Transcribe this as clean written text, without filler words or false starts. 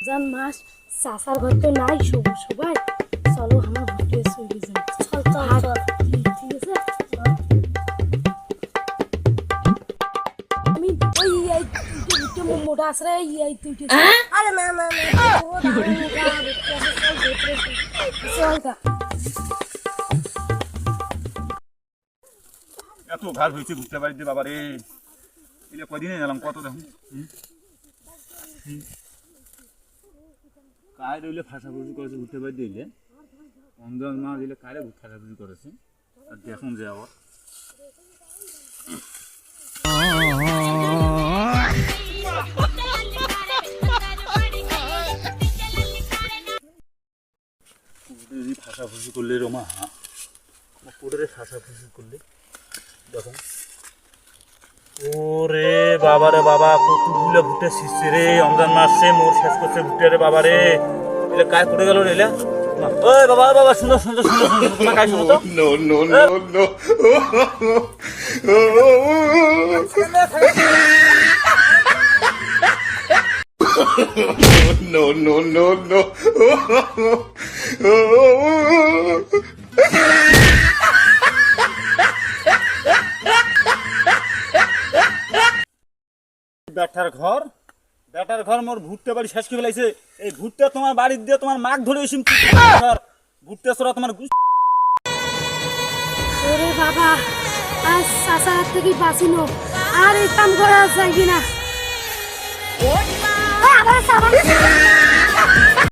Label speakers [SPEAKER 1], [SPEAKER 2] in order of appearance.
[SPEAKER 1] রমজান মাস চাচার ঘর তো নাই সবাই চলো আমার ভুট্টে চলে যাই চল চল চল ঠিক আছে আমি ওই এই ভুট্টে মোটা আসরে এই তুই আরে না না না চল গা
[SPEAKER 2] এত ঘাস হয়েছে ভুট্টা বাড়িতে বাবা রে এটা কদিনে গেলাম কত দেখুন কায় রইলে ফাঁসাফুসি করেছে ভুট্টা বাড়ি দিলে রমজান মাস দিলে কারে ফাঁসাফুসি করেছে আর দেখুন যে আবার ফাঁসাফুসি করলে রমা পুকুরে ফাঁসাফুসি করলে দেখুন ওরে বাবা রে বাবা কতগুলো ভুট্টা শিখছে রে রমজান মাসে মোর শেষ করছে ভুট্টা রে বাবা রে এটা কাজ করে গেল রে ওই বাবা বাবা সুন্দর সুন্দর সুন্দর সুন্দর তোমার কাজ শুনো তো no no no no no no better ঘর মোর ভুট্টা বাড়ি শেষ করে ফেলাইছে এই ভুট্টা তোমার বাড়ির দিয়ে তোমার মাগ ধরে এসে ভুট্টা ছোড়া তোমার
[SPEAKER 1] ওরে বাবা আজ চাচার থেকে বাঁচিনো আর এই কাম করা যাইবি না